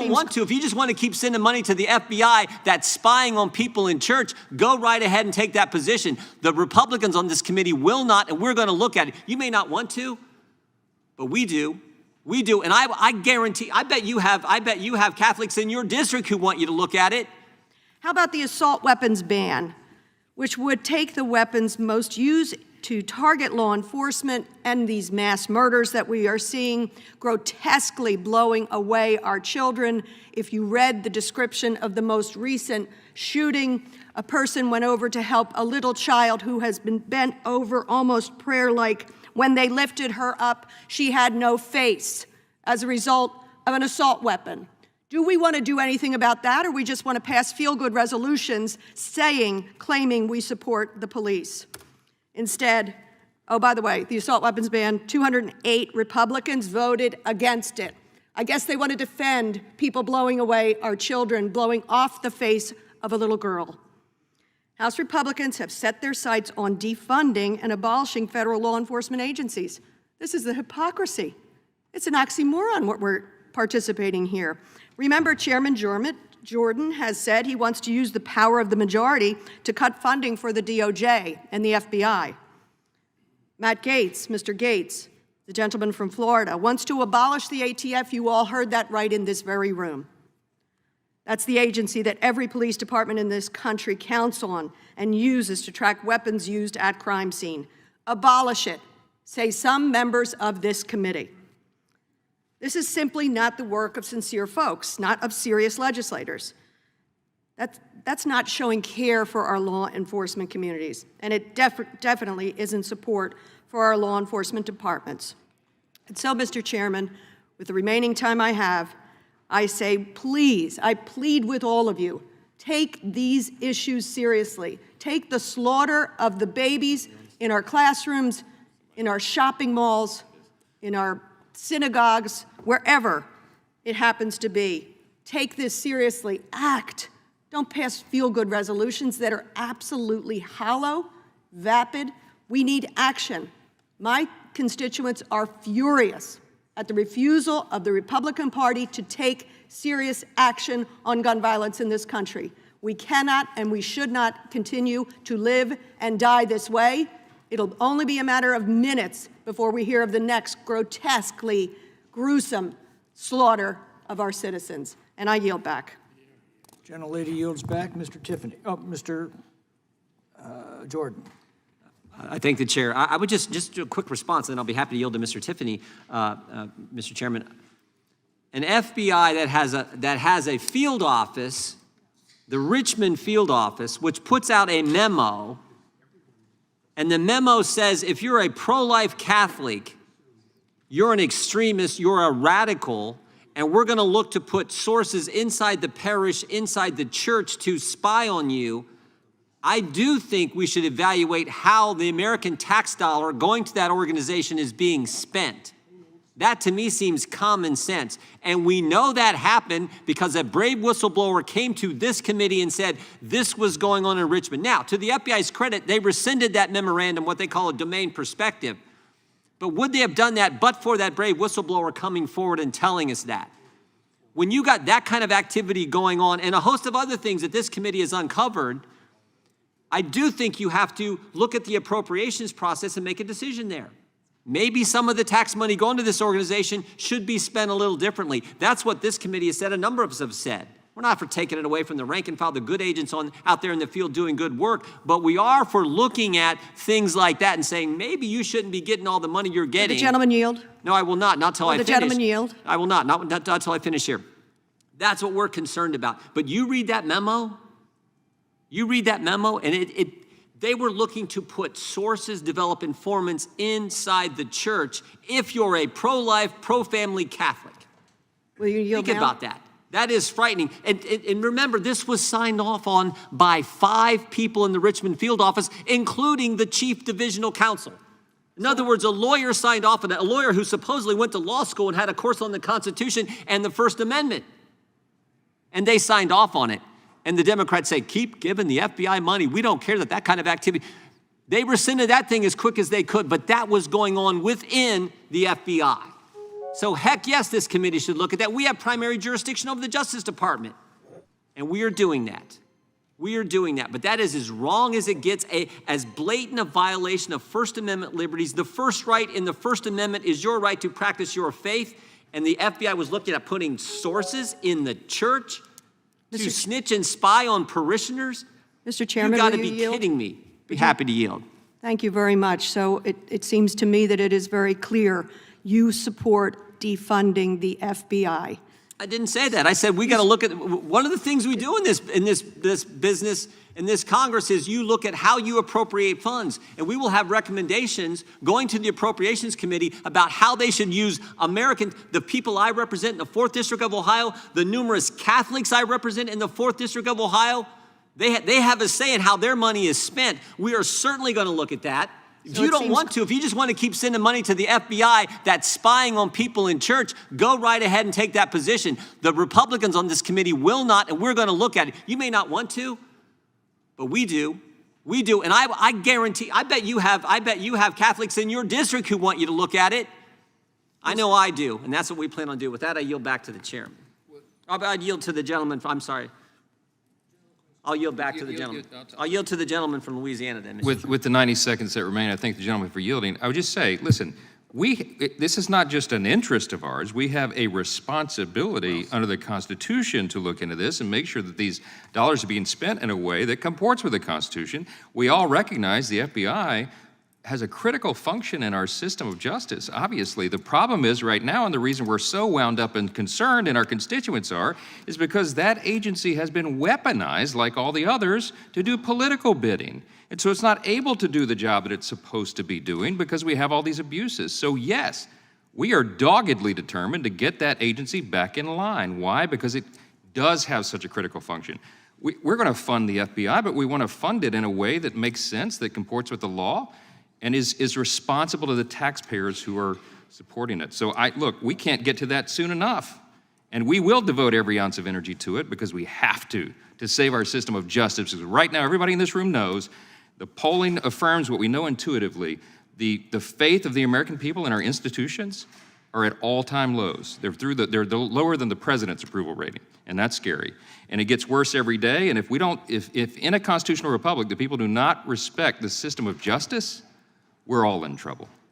don't want to, if you just want to keep sending money to the FBI that's spying on people in church, go right ahead and take that position. The Republicans on this committee will not, and we're going to look at it. You may not want to, but we do. We do, and I guarantee, I bet you have Catholics in your district who want you to look at it. How about the assault weapons ban, which would take the weapons most used to target law enforcement and these mass murders that we are seeing, grotesquely blowing away our children? If you read the description of the most recent shooting, a person went over to help a little child who has been bent over almost prayer-like. When they lifted her up, she had no face as a result of an assault weapon. Do we want to do anything about that, or we just want to pass feel-good resolutions claiming we support the police? Instead, oh, by the way, the assault weapons ban, 208 Republicans voted against it. I guess they want to defend people blowing away our children, blowing off the face of a little girl. House Republicans have set their sights on defunding and abolishing federal law enforcement agencies. This is the hypocrisy. It's an oxymoron what we're participating here. Remember, Chairman Jordan has said he wants to use the power of the majority to cut funding for the DOJ and the FBI. Matt Gaetz, Mr. Gaetz, the gentleman from Florida, wants to abolish the ATF. You all heard that right in this very room. That's the agency that every police department in this country counts on and uses to track weapons used at crime scene. Abolish it, say some members of this committee. This is simply not the work of sincere folks, not of serious legislators. That's not showing care for our law enforcement communities, and it definitely isn't support for our law enforcement departments. And so, Mr. Chairman, with the remaining time I have, I say, please, I plead with all of you, take these issues seriously. Take the slaughter of the babies in our classrooms, in our shopping malls, in our synagogues, wherever it happens to be. Take this seriously. Act. Don't pass feel-good resolutions that are absolutely hollow, vapid. We need action. My constituents are furious at the refusal of the Republican Party to take serious action on gun violence in this country. We cannot and we should not continue to live and die this way. It'll only be a matter of minutes before we hear of the next grotesquely gruesome slaughter of our citizens. And I yield back. Gentlelady yields back. Mr. Jordan. I thank the chair. I would just do a quick response, and then I'll be happy to yield to Mr. Tiffany, Mr. Chairman. An FBI that has a field office, the Richmond field office, which puts out a memo, and the memo says if you're a pro-life Catholic, you're an extremist, you're a radical, and we're going to look to put sources inside the parish, inside the church to spy on you. I do think we should evaluate how the American tax dollar going to that organization is being spent. That to me seems common sense. And we know that happened because a brave whistleblower came to this committee and said this was going on in Richmond. Now, to the FBI's credit, they rescinded that memorandum, what they call a domain perspective. But would they have done that but for that brave whistleblower coming forward and telling us that? When you got that kind of activity going on and a host of other things that this committee has uncovered, I do think you have to look at the appropriations process and make a decision there. Maybe some of the tax money going to this organization should be spent a little differently. That's what this committee has said. A number of us have said. We're not for taking it away from the rank and file, the good agents out there in the field doing good work, but we are for looking at things like that and saying, maybe you shouldn't be getting all the money you're getting. Will the gentleman yield? No, I will not till I finish. Will the gentleman yield? I will not till I finish here. That's what we're concerned about. But you read that memo, and they were looking to put sources, develop informants inside the church if you're a pro-life, pro-family Catholic. Will you yield Think now? about that. That is frightening. And remember, this was signed off on by 5 people in the Richmond field office, including the chief divisional counsel. In other words, a lawyer signed off on it, a lawyer who supposedly went to law school and had a course on the Constitution and the First Amendment. And they signed off on it. And the Democrats say, keep giving the FBI money. We don't care that kind of activity. They rescinded that thing as quick as they could, but that was going on within the FBI. So heck yes, this committee should look at that. We have primary jurisdiction over the Justice Department, and we are doing that. We are doing that, but that is as wrong as it gets, as blatant a violation of First Amendment liberties. The first right in the First Amendment is your right to practice your faith, and the FBI was looking at putting sources in the church to snitch and spy on parishioners. Mr. Chairman, You got to will be you yield? kidding me. Be happy to yield. Thank you very much. So it seems to me that it is very clear you support defunding the FBI. I didn't say that. I said we got to look at, one of the things we do in this business, in this Congress, is you look at how you appropriate funds. And we will have recommendations going to the Appropriations Committee about how they should use the people I represent in the 4th District of Ohio, the numerous Catholics I represent in the 4th District of Ohio. They have a say in how their money is spent. We are certainly going to look at that. If you don't want to, if you just want to keep sending money to the FBI that's spying on people in church, go right ahead and take that position. The Republicans on this committee will not, and we're going to look at it. You may not want to, but we do. We do, and I guarantee, I bet you have Catholics in your district who want you to look at it. I know I do, and that's what we plan on doing. With that, I yield back to the chairman. I yield to the gentleman, I'm sorry. I'll yield back to the gentleman. I'll yield to the gentleman from Louisiana then, Mr. With the 90 seconds that remain, I thank the gentleman for yielding. I would just say, listen, this is not just an interest of ours. We have a responsibility under the Constitution to look into this and make sure that these dollars are being spent in a way that comports with the Constitution. We all recognize the FBI has a critical function in our system of justice, obviously. The problem is right now, and the reason we're so wound up and concerned, and our constituents are, is because that agency has been weaponized, like all the others, to do political bidding. And so it's not able to do the job that it's supposed to be doing because we have all these abuses. So yes, we are doggedly determined to get that agency back in line. Why? Because it does have such a critical function. We're gonna fund the FBI, but we wanna fund it in a way that makes sense, that comports with the law, and is responsible to the taxpayers who are supporting it. So look, we can't get to that soon enough. And we will devote every ounce of energy to it because we have to save our system of justice. Because right now, everybody in this room knows, the polling affirms what we know intuitively. The faith of the American people in our institutions are at all-time lows. They're lower than the president's approval rating, and that's scary. And it gets worse every day, and if in a constitutional republic, the people do not respect the system of justice, we're all in trouble.